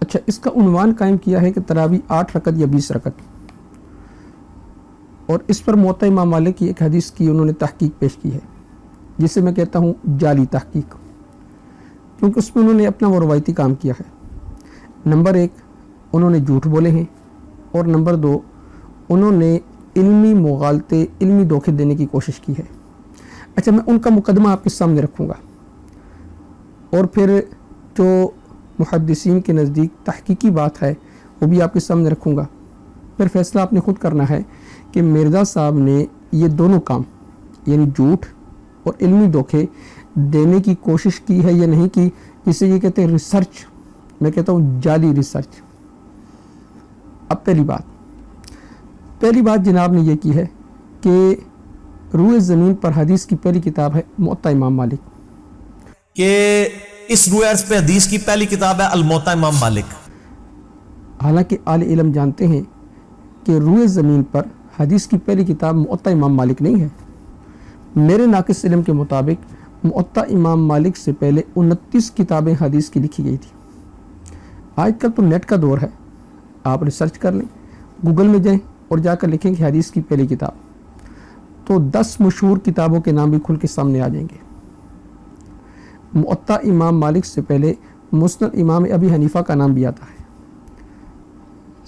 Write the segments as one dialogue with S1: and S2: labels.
S1: اچھا، اس کا عنوان قائم کیا ہے کہ تراویح 8 رکعت یا 20 رکعت، اور اس پر موطا امام مالک کی ایک حدیث کی انہوں نے تحقیق پیش کی ہے، جسے میں کہتا ہوں جعلی تحقیق، کیونکہ اس میں انہوں نے اپنا وہ روایتی کام کیا ہے۔ نمبر 1، انہوں نے جھوٹ بولے ہیں، اور نمبر 2، انہوں نے علمی مغالطے، علمی دھوکے دینے کی کوشش کی ہے۔ اچھا، میں ان کا مقدمہ آپ کے سامنے رکھوں گا، اور پھر جو محدثین کے نزدیک تحقیقی بات ہے وہ بھی آپ کے سامنے رکھوں گا۔ پھر فیصلہ آپ نے خود کرنا ہے کہ مرزا صاحب نے یہ دونوں کام، یعنی جھوٹ اور علمی دھوکے دینے کی کوشش کی ہے یا نہیں کی، جسے یہ کہتے ہیں ریسرچ، میں کہتا ہوں جعلی ریسرچ۔ اب پہلی بات جناب نے یہ کی ہے کہ روئے زمین پر حدیث کی پہلی کتاب ہے موطا امام مالک،
S2: کہ اس روئے عرض پہ حدیث کی پہلی کتاب ہے الموطا امام مالک۔
S1: حالانکہ اہل علم جانتے ہیں کہ روئے زمین پر حدیث کی پہلی کتاب موطا امام مالک نہیں ہے۔ میرے ناقص علم کے مطابق موطا امام مالک سے پہلے 29 کتابیں حدیث کی لکھی گئی تھی۔ آج کل تو نیٹ کا دور ہے، آپ ریسرچ کر لیں، گوگل میں جائیں اور جا کر لکھیں کہ حدیث کی پہلی کتاب، تو 10 مشہور کتابوں کے نام بھی کھل کے سامنے آ جائیں گے۔ موطا امام مالک سے پہلے مسند امام ابی حنیفہ کا نام بھی آتا ہے،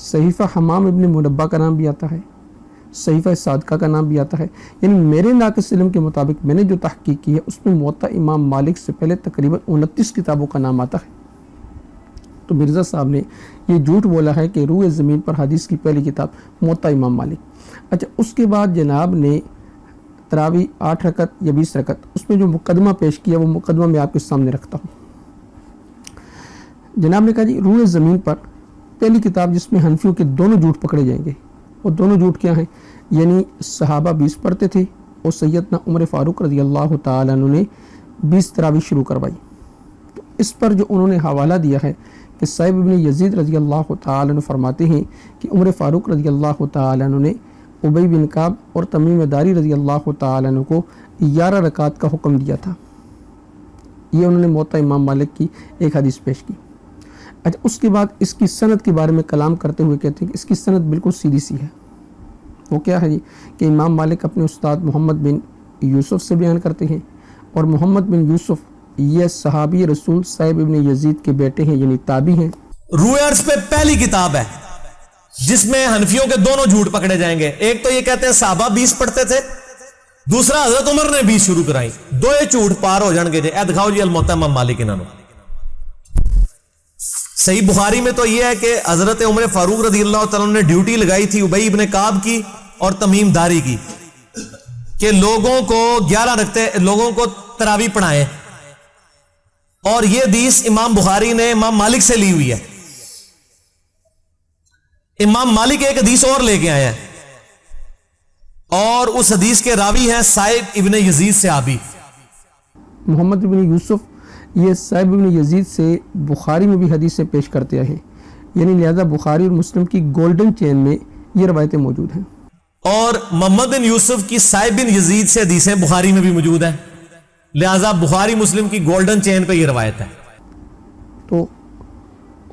S1: صحیفہ حمام ابن منبہ کا نام بھی آتا ہے، صحیفہ صادقہ کا نام بھی آتا ہے۔ یعنی میرے ناقص علم کے مطابق میں نے جو تحقیق کی ہے اس میں موطا امام مالک سے پہلے تقریباً 29 کتابوں کا نام آتا ہے۔ تو مرزا صاحب نے یہ جھوٹ بولا ہے کہ روئے زمین پر حدیث کی پہلی کتاب موطا امام مالک۔ اچھا، اس کے بعد جناب نے تراویح 8 رکعت یا 20 رکعت، اس میں جو مقدمہ پیش کیا وہ مقدمہ میں آپ کے سامنے رکھتا ہوں۔ جناب نے کہا جی روئے زمین پر پہلی کتاب جس میں حنفیوں کے دونوں جھوٹ پکڑے جائیں گے، وہ دونوں جھوٹ کیا ہیں؟ یعنی صحابہ 20 پڑھتے تھے اور سیدنا عمر فاروق رضی اللہ تعالیٰ عنہ نے 20 تراویح شروع کروائی۔ تو اس پر جو انہوں نے حوالہ دیا ہے کہ صاحب ابن یزید رضی اللہ تعالیٰ عنہ فرماتے ہیں کہ عمر فاروق رضی اللہ تعالیٰ عنہ نے ابی بن کعب اور تمیم داری رضی اللہ تعالیٰ عنہ کو 11 رکعات کا حکم دیا تھا۔ یہ انہوں نے موطا امام مالک کی ایک حدیث پیش کی۔ اچھا، اس کے بعد اس کی سند کے بارے میں کلام کرتے ہوئے کہتے ہیں کہ اس کی سند بالکل سیدھی سی ہے۔ وہ کیا ہے جی؟ کہ امام مالک اپنے استاد محمد بن یوسف سے بیان کرتے ہیں، اور محمد بن یوسف یہ صحابی رسول صاحب ابن یزید کے بیٹے ہیں، یعنی تابعی ہیں۔
S2: روئے عرض پہ پہلی کتاب ہے جس میں حنفیوں کے دونوں جھوٹ پکڑے جائیں گے۔ ایک تو یہ کہتے ہیں صحابہ 20 پڑھتے تھے، دوسرا حضرت عمر نے 20 شروع کرائی، دو یہ جھوٹ پار ہو جان گے جی۔ اے دکھاؤ جی الموطا امام مالک انہوں۔ صحیح بخاری میں تو یہ ہے کہ حضرت عمر فاروق رضی اللہ تعالیٰ نے ڈیوٹی لگائی تھی ابی بن کعب کی اور تمیم داری کی کہ لوگوں کو 11 رکھتے، لوگوں کو تراویح پڑھائیں، اور یہ حدیث امام بخاری نے امام مالک سے لی ہوئی ہے۔ امام مالک ایک حدیث اور لے کے آئے ہیں، اور اس حدیث کے راوی ہیں صاحب ابن یزید صحابی۔
S1: محمد ابن یوسف یہ صاحب ابن یزید سے بخاری میں بھی حدیثیں پیش کرتے ہیں، یعنی لہذا بخاری اور مسلم کی گولڈن چین میں یہ روایتیں موجود ہیں۔
S2: اور محمد بن یوسف کی صاحب بن یزید سے حدیثیں بخاری میں بھی موجود ہیں، لہذا بخاری مسلم کی گولڈن چین پہ یہ روایت ہے۔
S1: تو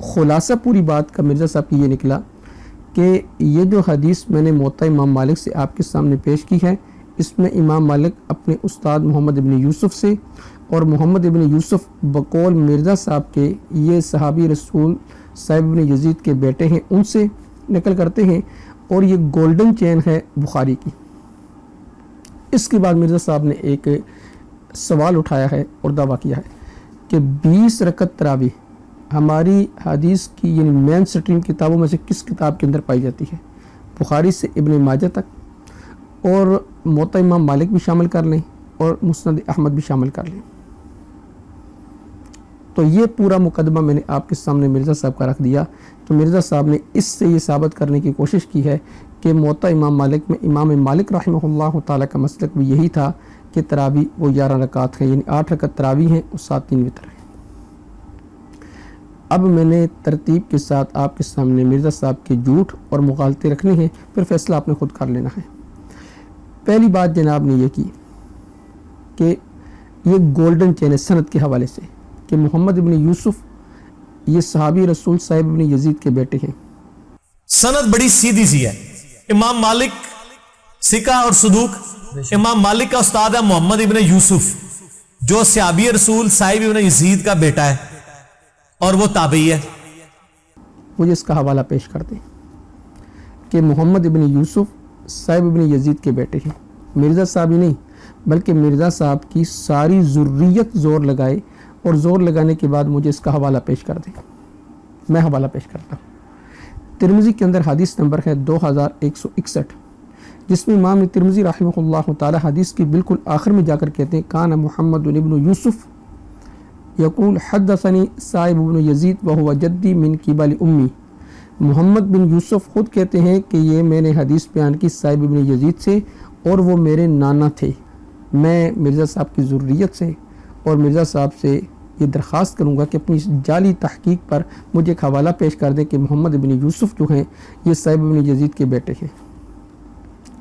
S1: خلاصہ پوری بات کا مرزا صاحب کی یہ نکلا کہ یہ جو حدیث میں نے موطا امام مالک سے آپ کے سامنے پیش کی ہے، اس میں امام مالک اپنے استاد محمد ابن یوسف سے، اور محمد ابن یوسف بقول مرزا صاحب کے یہ صحابی رسول صاحب ابن یزید کے بیٹے ہیں، ان سے نقل کرتے ہیں، اور یہ گولڈن چین ہے بخاری کی۔ اس کے بعد مرزا صاحب نے ایک سوال اٹھایا ہے اور دعویٰ کیا ہے کہ 20 رکعت تراویح ہماری حدیث کی یعنی مین سٹریم کتابوں میں سے کس کتاب کے اندر پائی جاتی ہے؟ بخاری سے ابن ماجہ تک، اور موطا امام مالک بھی شامل کر لیں اور مسند احمد بھی شامل کر لیں۔ تو یہ پورا مقدمہ میں نے آپ کے سامنے مرزا صاحب کا رکھ دیا۔ تو مرزا صاحب نے اس سے یہ ثابت کرنے کی کوشش کی ہے کہ موطا امام مالک میں امام مالک رحمہ اللہ تعالیٰ کا مسلک بھی یہی تھا کہ تراویح وہ 11 رکعات ہیں، یعنی 8 رکعت تراویح ہیں اور 7 3 وتر ہیں۔ اب میں نے ترتیب کے ساتھ آپ کے سامنے مرزا صاحب کے جھوٹ اور مغالطے رکھنے ہیں، پھر فیصلہ آپ نے خود کر لینا ہے۔ پہلی بات جناب نے یہ کی کہ یہ گولڈن چین ہے سند کے حوالے سے کہ محمد ابن یوسف یہ صحابی رسول صاحب ابن یزید کے بیٹے ہیں۔
S2: سند بڑی سیدھی سی ہے۔ امام مالک سکہ اور صدوق، امام مالک کا استاد ہے محمد ابن یوسف جو صحابی رسول صاحب ابن یزید کا بیٹا ہے اور وہ تابعی ہے۔
S1: مجھے اس کا حوالہ پیش کر دیں کہ محمد ابن یوسف صاحب ابن یزید کے بیٹے ہیں، مرزا صاحب ہی نہیں بلکہ مرزا صاحب کی ساری ذریت زور لگائے، اور زور لگانے کے بعد مجھے اس کا حوالہ پیش کر دیں۔ میں حوالہ پیش کرتا ہوں۔ ترمذی کے اندر حدیث نمبر ہے 2161، جس میں امام ترمذی رحمہ اللہ تعالی حدیث کی بالکل آخر میں جا کر کہتے ہیں کان محمد ابن یوسف یقول حدثنی صاحب ابن یزید وہو جدی من قبل امی۔ محمد بن یوسف خود کہتے ہیں کہ یہ میں نے حدیث بیان کی صاحب ابن یزید سے اور وہ میرے نانا تھے۔ میں مرزا صاحب کی ذریت سے اور مرزا صاحب سے یہ درخواست کروں گا کہ اپنی جعلی تحقیق پر مجھے ایک حوالہ پیش کر دیں کہ محمد ابن یوسف جو ہیں یہ صاحب ابن یزید کے بیٹے ہیں۔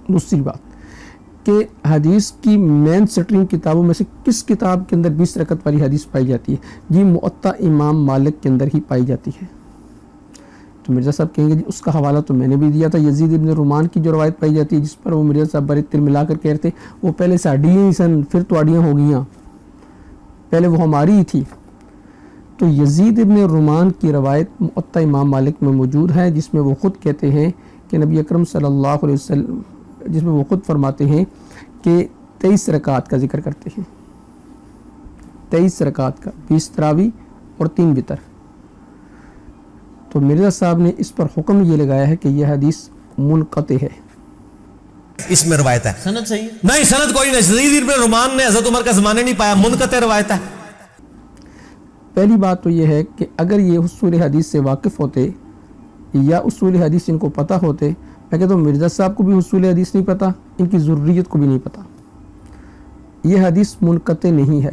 S1: دوسری بات کہ حدیث کی مین سٹریم کتابوں میں سے کس کتاب کے اندر 20 رکعت والی حدیث پائی جاتی ہے؟ جی موطا امام مالک کے اندر ہی پائی جاتی ہے۔ تو مرزا صاحب کہیں گے جی اس کا حوالہ تو میں نے بھی دیا تھا، یزید ابن رومان کی جو روایت پائی جاتی ہے جس پر وہ مرزا صاحب بڑے تل ملا کر کہتے وہ پہلے سے اڈیاں ہی سن پھر تو اڈیاں ہو گئیاں، پہلے وہ ہماری ہی تھی۔ تو یزید ابن رومان کی روایت موطا امام مالک میں موجود ہے جس میں وہ خود کہتے ہیں کہ نبی اکرم صلی اللہ علیہ وسلم، جس میں وہ خود فرماتے ہیں کہ 23 رکعات کا ذکر کرتے ہیں، 23 رکعات کا، 20 تراویح اور 3 وتر۔ تو مرزا صاحب نے اس پر حکم یہ لگایا ہے کہ یہ حدیث منقطع ہے۔
S2: اس میں روایت ہے،
S3: سند صحیح ہے؟
S2: نہیں سند کوئی نہیں، یزید ابن رومان نے حضرت عمر کا زمانے نہیں پایا، منقطع روایت ہے۔
S1: پہلی بات تو یہ ہے کہ اگر یہ اصول حدیث سے واقف ہوتے یا اصول حدیث ان کو پتہ ہوتے، میں کہتا ہوں مرزا صاحب کو بھی اصول حدیث نہیں پتہ، ان کی ذریت کو بھی نہیں پتہ۔ یہ حدیث منقطع نہیں ہے،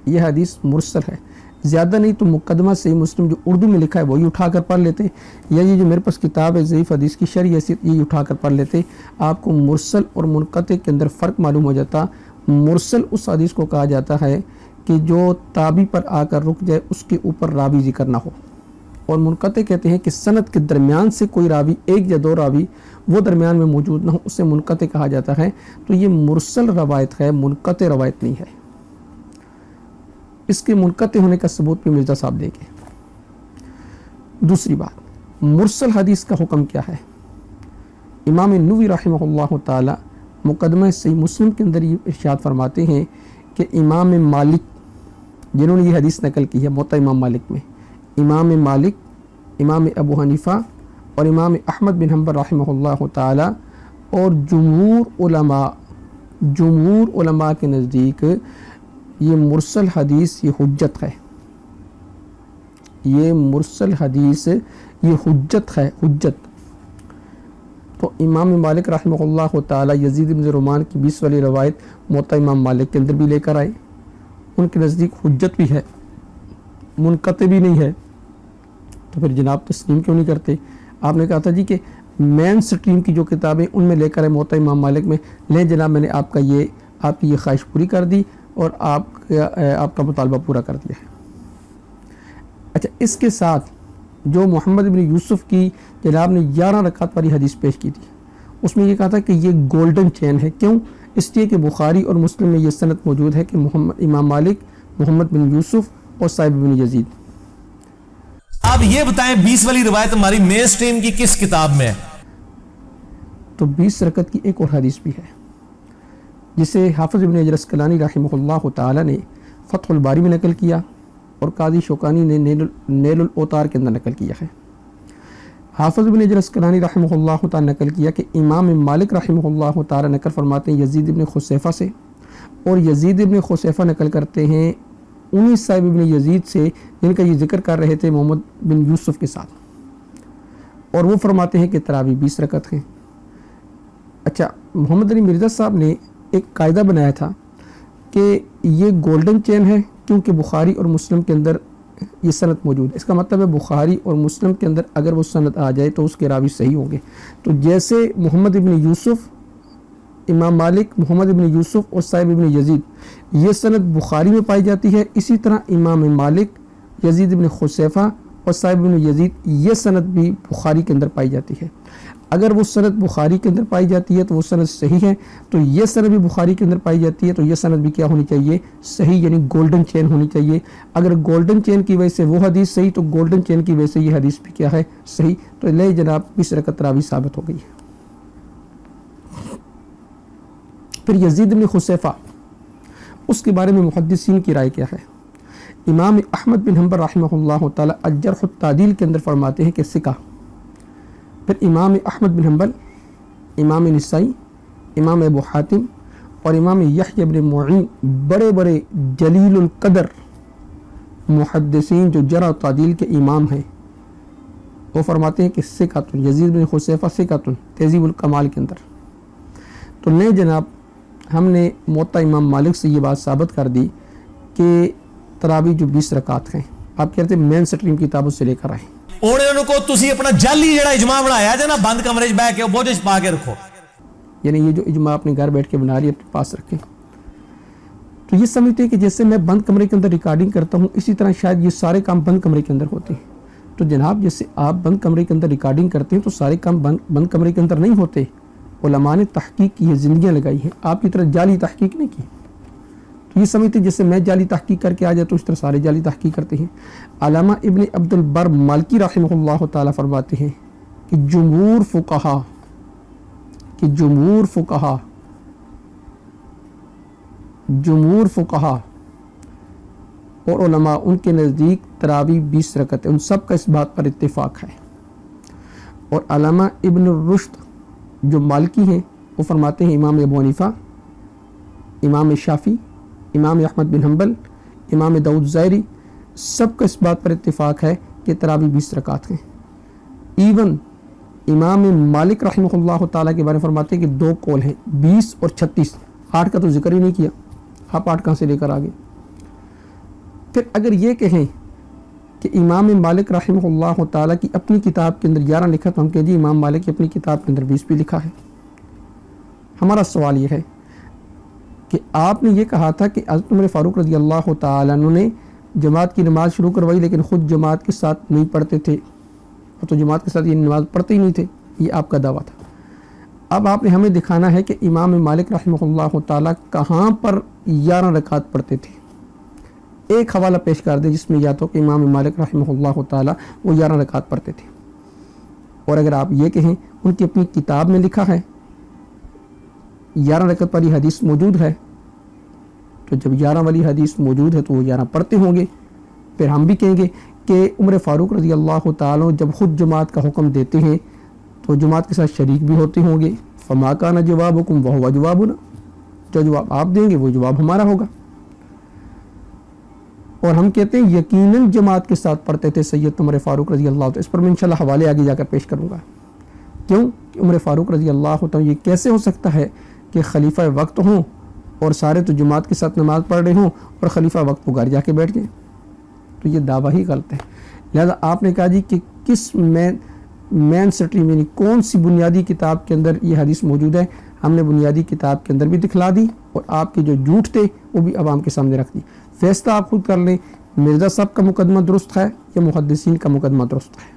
S1: یہ حدیث مرسل ہے۔ زیادہ نہیں تو مقدمہ صحیح مسلم جو اردو میں لکھا ہے وہی اٹھا کر پڑھ لیتے، یا یہ جو میرے پاس کتاب ہے ضعیف حدیث کی شرح حیثیت یہ اٹھا کر پڑھ لیتے، آپ کو مرسل اور منقطع کے اندر فرق معلوم ہو جاتا۔ مرسل اس حدیث کو کہا جاتا ہے کہ جو تابعی پر آ کر رک جائے، اس کے اوپر راوی ذکر نہ ہو، اور منقطع کہتے ہیں کہ سند کے درمیان سے کوئی راوی، ایک یا دو راوی وہ درمیان میں موجود نہ ہو، اسے منقطع کہا جاتا ہے۔ تو یہ مرسل روایت ہے، منقطع روایت نہیں ہے۔ اس کے منقطع ہونے کا ثبوت بھی مرزا صاحب دیں گے۔ دوسری بات، مرسل حدیث کا حکم کیا ہے؟ امام نووی رحمہ اللہ تعالی مقدمہ صحیح مسلم کے اندر یہ ارشاد فرماتے ہیں کہ امام مالک جنہوں نے یہ حدیث نقل کی ہے موطا امام مالک میں، امام مالک، امام ابو حنیفہ اور امام احمد بن حنبل رحمہ اللہ تعالی اور جمہور علماء کے نزدیک یہ مرسل حدیث یہ حجت ہے، یہ مرسل حدیث یہ حجت ہے، حجت۔ تو امام مالک رحمہ اللہ تعالی یزید بن رومان کی 20 والی روایت موطا امام مالک کے اندر بھی لے کر آئے، ان کے نزدیک حجت بھی ہے، منقطع بھی نہیں ہے۔ تو پھر جناب تسلیم کیوں نہیں کرتے؟ آپ نے کہا تھا جی کہ مین سٹریم کی جو کتابیں ان میں لے کر آئے موطا امام مالک میں، لیں جناب میں نے آپ کی یہ خواہش پوری کر دی اور آپ کا مطالبہ پورا کر دیا ہے۔ اچھا، اس کے ساتھ جو محمد بن یوسف کی جناب نے 11 رکعت والی حدیث پیش کی تھی، اس میں یہ کہا تھا کہ یہ گولڈن چین ہے۔ کیوں؟ اس لیے کہ بخاری اور مسلم میں یہ سند موجود ہے کہ امام مالک، محمد بن یوسف اور صاحب بن یزید۔
S2: آپ یہ بتائیں 20 والی روایت ہماری مین سٹریم کی کس کتاب میں ہے؟
S1: تو 20 رکعت کی ایک اور حدیث بھی ہے جسے حافظ ابن حجر عسقلانی رحمہ اللہ تعالی نے فتح الباری میں نقل کیا اور قاضی شوکانی نے نیل الاوتار کے اندر نقل کیا ہے۔ حافظ ابن حجر عسقلانی رحمہ اللہ تعالی نقل کیا کہ امام مالک رحمہ اللہ تعالی نقل فرماتے ہیں یزید ابن خصیفہ سے، اور یزید ابن خصیفہ نقل کرتے ہیں انہی صاحب ابن یزید سے جن کا یہ ذکر کر رہے تھے محمد بن یوسف کے ساتھ، اور وہ فرماتے ہیں کہ تراویح 20 رکعت ہیں۔ اچھا، محمد علی مرزا صاحب نے ایک قاعدہ بنایا تھا کہ یہ گولڈن چین ہے کیونکہ بخاری اور مسلم کے اندر یہ سند موجود ہے۔ اس کا مطلب ہے بخاری اور مسلم کے اندر اگر وہ سند آ جائے تو اس کے راوی صحیح ہوں گے۔ تو جیسے محمد ابن یوسف، امام مالک، محمد ابن یوسف اور صاحب ابن یزید یہ سند بخاری میں پائی جاتی ہے، اسی طرح امام مالک، یزید ابن خصیفہ اور صاحب بن یزید، یہ سند بھی بخاری کے اندر پائی جاتی ہے۔ اگر وہ سند بخاری کے اندر پائی جاتی ہے تو وہ سند صحیح ہے، تو یہ سند بھی بخاری کے اندر پائی جاتی ہے تو یہ سند بھی کیا ہونی چاہیے؟ صحیح، یعنی گولڈن چین ہونی چاہیے۔ اگر گولڈن چین کی وجہ سے وہ حدیث صحیح تو گولڈن چین کی وجہ سے یہ حدیث بھی کیا ہے؟ صحیح۔ تو لے جناب 20 رکعت تراویح ثابت ہو گئی ہے۔ پھر یزید بن خصیفہ، اس کے بارے میں محدثین کی رائے کیا ہے؟ امام احمد بن حنبل رحمہ اللہ تعالی الجرح التعدیل کے اندر فرماتے ہیں کہ ثقہ۔ پھر امام احمد بن حنبل، امام نسائی، امام ابو حاتم اور امام یحییٰ بن معین، بڑے بڑے جلیل القدر محدثین جو جرح و تعدیل کے امام ہیں، وہ فرماتے ہیں کہ ثقۃ، یزید بن خصیفہ ثقۃ، تہذیب الکمال کے اندر۔ تو نہیں جناب، ہم نے موطا امام مالک سے یہ بات ثابت کر دی کہ تراویح جو 20 رکعت ہیں، آپ کہتے ہیں مین سٹریم کتابوں سے لے کر آئیں۔
S2: انہوں کو تسی اپنا جعلی جڑا اجماع بنایا جے نا، بند کمرے وچ بیٹھ کے بوجھ وچ پا کے رکھو،
S1: یعنی یہ جو اجماع اپنے گھر بیٹھ کے بنا رہی ہے اپنے پاس رکھیں۔ تو یہ سمجھتے ہیں کہ جیسے میں بند کمرے کے اندر ریکارڈنگ کرتا ہوں، اسی طرح شاید یہ سارے کام بند کمرے کے اندر ہوتے ہیں۔ تو جناب جیسے آپ بند کمرے کے اندر ریکارڈنگ کرتے ہیں تو سارے کام بند کمرے کے اندر نہیں ہوتے۔ علماء نے تحقیق کی ہے، زندگیاں لگائی ہیں، آپ کی طرح جعلی تحقیق نہیں کی۔ تو یہ سمجھتے ہیں جیسے میں جعلی تحقیق کر کے آ جاتا ہوں اس طرح سارے جعلی تحقیق کرتے ہیں۔ علامہ ابن عبد البر مالکی رحمہ اللہ تعالیٰ فرماتے ہیں کہ جمہور فقہا اور علماء، ان کے نزدیک تراویح 20 رکعت ہے، ان سب کا اس بات پر اتفاق ہے۔ اور علامہ ابن الرشد جو مالکی ہیں وہ فرماتے ہیں امام ابو حنیفہ، امام شافعی، امام احمد بن حنبل، امام داؤد ظاہری، سب کا اس بات پر اتفاق ہے کہ تراویح 20 رکعت ہیں۔ ایون امام مالک رحمہ اللہ تعالیٰ کے بارے میں فرماتے ہیں کہ 2 قول ہیں، 20 اور 36، 8 کا تو ذکر ہی نہیں کیا، آپ 8 کہاں سے لے کر آگے؟ پھر اگر یہ کہیں کہ امام مالک رحمہ اللہ تعالیٰ کی اپنی کتاب کے اندر 11 لکھا تو ہم کہیں جی امام مالک کی اپنی کتاب کے اندر 20 بھی لکھا ہے۔ ہمارا سوال یہ ہے کہ آپ نے یہ کہا تھا کہ حضرت عمر فاروق رضی اللہ تعالیٰ عنہ نے جماعت کی نماز شروع کروائی لیکن خود جماعت کے ساتھ نہیں پڑھتے تھے، وہ تو جماعت کے ساتھ یہ نماز پڑھتے ہی نہیں تھے، یہ آپ کا دعویٰ تھا۔ اب آپ نے ہمیں دکھانا ہے کہ امام مالک رحمہ اللہ تعالیٰ کہاں پر 11 رکعت پڑھتے تھے۔ ایک حوالہ پیش کر دیں جس میں یا تو کہ امام مالک رحمہ اللہ تعالیٰ وہ 11 رکعت پڑھتے تھے، اور اگر آپ یہ کہیں ان کی اپنی کتاب میں لکھا ہے 11 رکعت والی حدیث موجود ہے، تو جب 11 والی حدیث موجود ہے تو وہ 11 پڑھتے ہوں گے۔ پھر ہم بھی کہیں گے کہ عمر فاروق رضی اللہ تعالیٰ جب خود جماعت کا حکم دیتے ہیں تو جماعت کے ساتھ شریک بھی ہوتے ہوں گے۔ فما کان جوابکم وہو جوابنا، جو جواب آپ دیں گے وہ جواب ہمارا ہوگا۔ اور ہم کہتے ہیں یقیناً جماعت کے ساتھ پڑھتے تھے سید عمر فاروق رضی اللہ تعالیٰ، اس پر میں انشاءاللہ حوالے آگے جا کر پیش کروں گا۔ کیوں کہ عمر فاروق رضی اللہ تعالیٰ یہ کیسے ہو سکتا ہے کہ خلیفہ وقت ہوں اور سارے تو جماعت کے ساتھ نماز پڑھ رہے ہوں اور خلیفہ وقت کو گھر جا کے بیٹھ جائیں؟ تو یہ دعویٰ ہی غلط ہے۔ لہذا آپ نے کہا جی کہ کس مین سٹریم یعنی کون سی بنیادی کتاب کے اندر یہ حدیث موجود ہے، ہم نے بنیادی کتاب کے اندر بھی دکھلا دی اور آپ کے جو جھوٹ تھے وہ بھی عوام کے سامنے رکھ دی۔ فیصلہ آپ خود کر لیں، مرزا صاحب کا مقدمہ درست ہے یا محدثین کا مقدمہ درست ہے۔